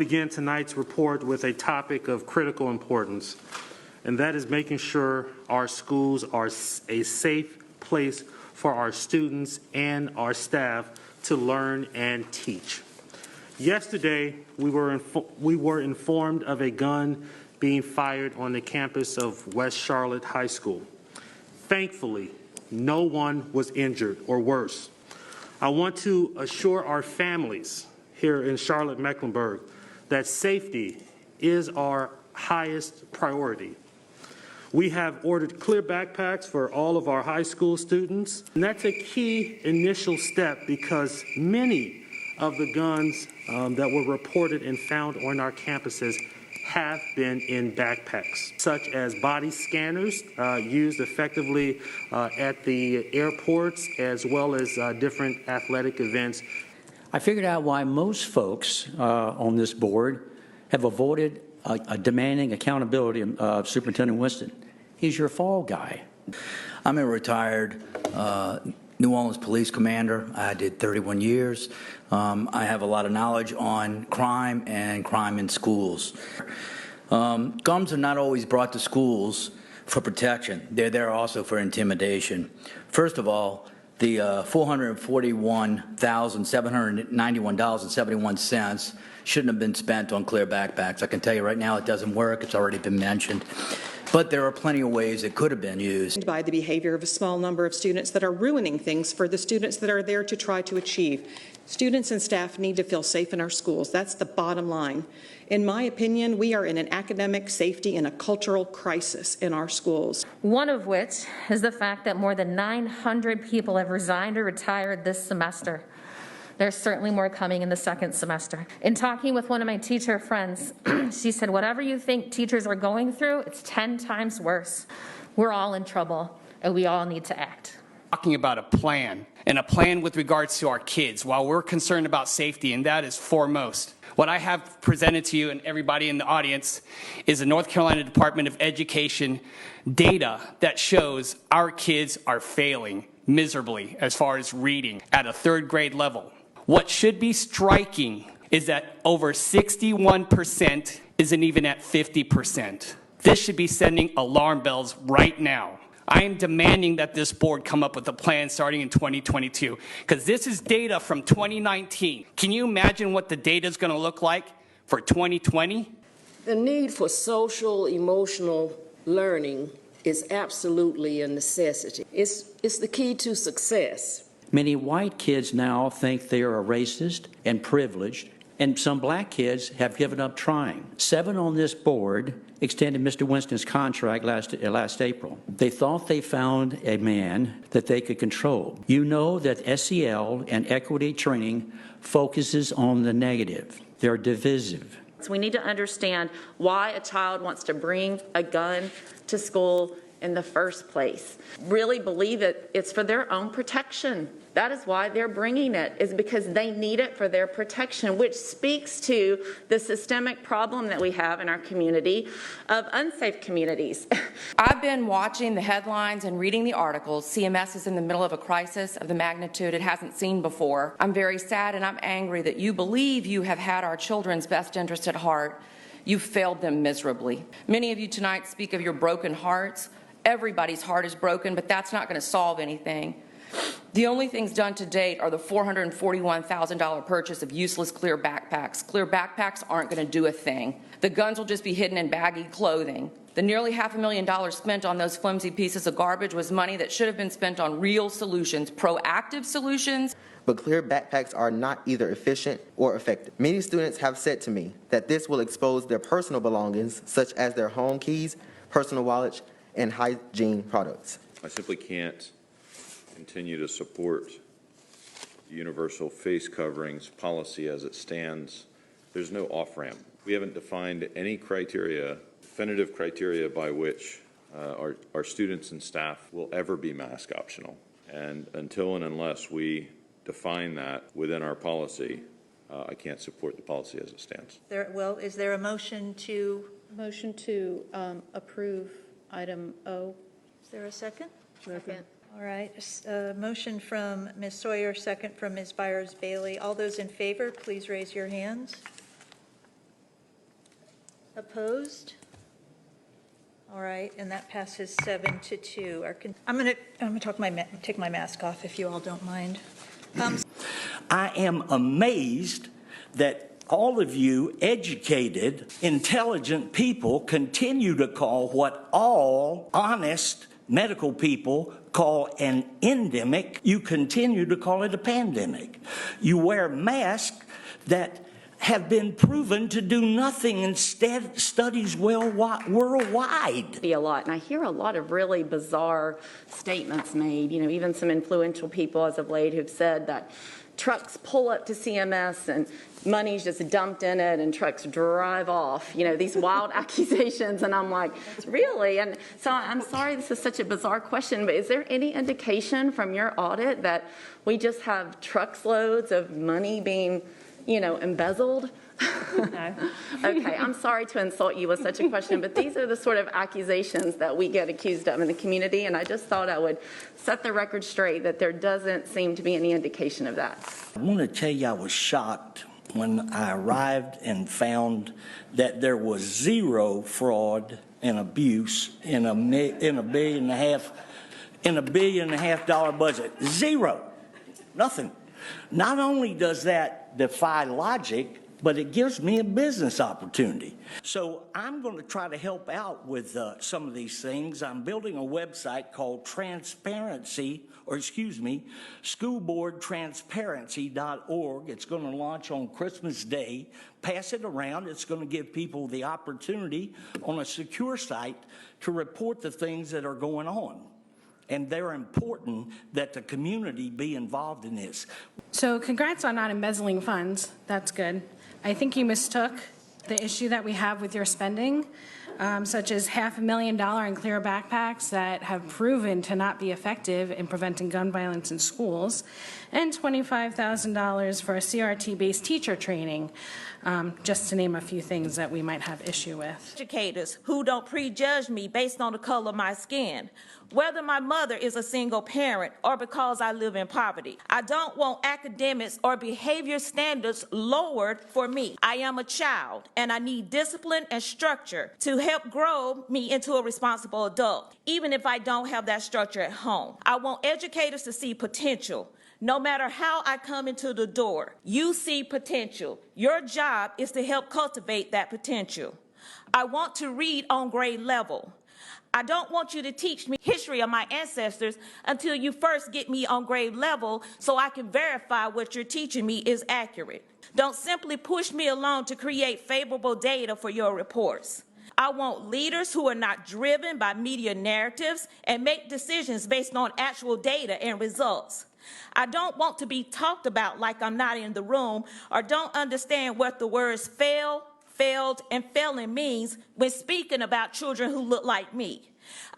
begin tonight's report with a topic of critical importance, and that is making sure our schools are a safe place for our students and our staff to learn and teach. Yesterday, we were informed of a gun being fired on the campus of West Charlotte High School. Thankfully, no one was injured or worse. I want to assure our families here in Charlotte, Mecklenburg, that safety is our highest priority. We have ordered clear backpacks for all of our high school students, and that's a key initial step because many of the guns that were reported and found on our campuses have been in backpacks, such as body scanners used effectively at the airports as well as different athletic events. I figured out why most folks on this board have avoided demanding accountability of Superintendent Winston. He's your fall guy. I'm a retired New Orleans police commander. I did 31 years. I have a lot of knowledge on crime and crime in schools. Guns are not always brought to schools for protection. They're there also for intimidation. First of all, the $441,791.71 shouldn't have been spent on clear backpacks. I can tell you right now it doesn't work. It's already been mentioned. But there are plenty of ways it could have been used. By the behavior of a small number of students that are ruining things for the students that are there to try to achieve. Students and staff need to feel safe in our schools. That's the bottom line. In my opinion, we are in an academic safety and a cultural crisis in our schools. One of which is the fact that more than 900 people have resigned or retired this semester. There's certainly more coming in the second semester. In talking with one of my teacher friends, she said, whatever you think teachers are going through, it's 10 times worse. We're all in trouble, and we all need to act. Talking about a plan, and a plan with regards to our kids, while we're concerned about safety, and that is foremost. What I have presented to you and everybody in the audience is the North Carolina Department of Education data that shows our kids are failing miserably as far as reading at a third grade level. What should be striking is that over 61% isn't even at 50%. This should be sending alarm bells right now. I am demanding that this board come up with a plan starting in 2022, because this is data from 2019. Can you imagine what the data is going to look like for 2020? The need for social, emotional learning is absolutely a necessity. It's the key to success. Many white kids now think they are racist and privileged, and some black kids have given up trying. 7 on this board extended Mr. Winston's contract last April. They thought they found a man that they could control. You know that SEL and equity training focuses on the negative. They're divisive. So we need to understand why a child wants to bring a gun to school in the first place. Really believe it's for their own protection. That is why they're bringing it, is because they need it for their protection, which speaks to the systemic problem that we have in our community of unsafe communities. I've been watching the headlines and reading the articles. CMS is in the middle of a crisis of the magnitude it hasn't seen before. I'm very sad and I'm angry that you believe you have had our children's best interest at heart. You've failed them miserably. Many of you tonight speak of your broken hearts. Everybody's heart is broken, but that's not going to solve anything. The only things done to date are the $441,000 purchase of useless clear backpacks. Clear backpacks aren't going to do a thing. The guns will just be hidden in baggy clothing. The nearly $500,000 spent on those flimsy pieces of garbage was money that should have been spent on real solutions, proactive solutions. But clear backpacks are not either efficient or effective. Many students have said to me that this will expose their personal belongings, such as their home keys, personal wallets, and hygiene products. I simply can't continue to support universal face coverings policy as it stands. There's no off-ramp. We haven't defined any criteria, definitive criteria by which our students and staff will ever be mask optional. And until and unless we define that within our policy, I can't support the policy as it stands. Is there a motion to approve item O? Is there a second? Second. All right. Motion from Ms. Sawyer, second from Ms. Byers-Bailey. All those in favor, please raise your hands. Opposed? All right, and that passes 7-2. I'm going to take my mask off if you all don't mind. I am amazed that all of you educated, intelligent people continue to call what all honest medical people call an endemic, you continue to call it a pandemic. You wear masks that have been proven to do nothing in studies worldwide. A lot, and I hear a lot of really bizarre statements made. You know, even some influential people as of late who've said that trucks pull up to CMS and money's just dumped in it and trucks drive off. You know, these wild accusations, and I'm like, really? And so I'm sorry this is such a bizarre question, but is there any indication from your audit that we just have truckloads of money being, you know, embezzled? No. Okay, I'm sorry to insult you with such a question, but these are the sort of accusations that we get accused of in the community, and I just thought I would set the record straight that there doesn't seem to be any indication of that. I want to tell you I was shocked when I arrived and found that there was zero fraud and abuse in a $1.5 billion budget. Zero. Nothing. Not only does that defy logic, but it gives me a business opportunity. So I'm going to try to help out with some of these things. I'm building a website called schoolboardtransparency.org. It's going to launch on Christmas Day. Pass it around. It's going to give people the opportunity on a secure site to report the things that are going on. And they're important that the community be involved in this. So congrats on not embezzling funds. That's good. I think you mistook the issue that we have with your spending, such as $500,000 in clear backpacks that have proven to not be effective in preventing gun violence in schools, and $25,000 for a CRT-based teacher training, just to name a few things that we might have issue with. Educators who don't prejudge me based on the color of my skin, whether my mother is a single parent or because I live in poverty. I don't want academics or behavior standards lowered for me. I am a child, and I need discipline and structure to help grow me into a responsible adult, even if I don't have that structure at home. I want educators to see potential. No matter how I come into the door, you see potential. Your job is to help cultivate that potential. I want to read on grade level. I don't want you to teach me history of my ancestors until you first get me on grade level so I can verify what you're teaching me is accurate. Don't simply push me along to create favorable data for your reports. I want leaders who are not driven by media narratives and make decisions based on actual data and results. I don't want to be talked about like I'm not in the room or don't understand what the words failed, and failing means when speaking about children who look like me.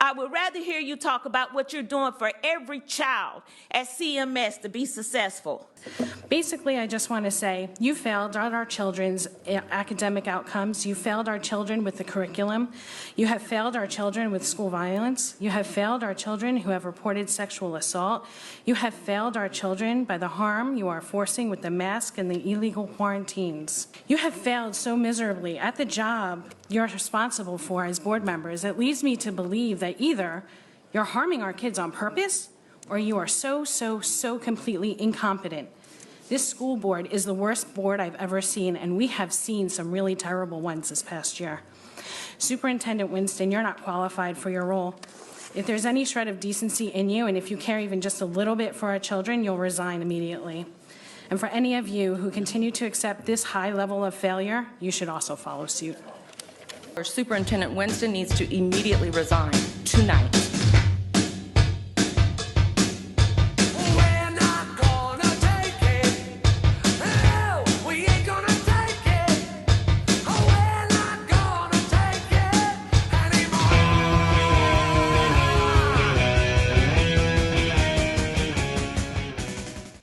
I would rather hear you talk about what you're doing for every child at CMS to be successful. Basically, I just want to say you failed on our children's academic outcomes. You failed our children with the curriculum. You have failed our children with school violence. You have failed our children who have reported sexual assault. You have failed our children by the harm you are forcing with the mask and the illegal quarantines. You have failed so miserably at the job you're responsible for as board members. It leads me to believe that either you're harming our kids on purpose or you are so completely incompetent. This school board is the worst board I've ever seen, and we have seen some really terrible ones this past year. Superintendent Winston, you're not qualified for your role. If there's any shred of decency in you, and if you care even just a little bit for our children, you'll resign immediately. And for any of you who continue to accept this high level of failure, you should also follow suit. Superintendent Winston needs to immediately resign tonight.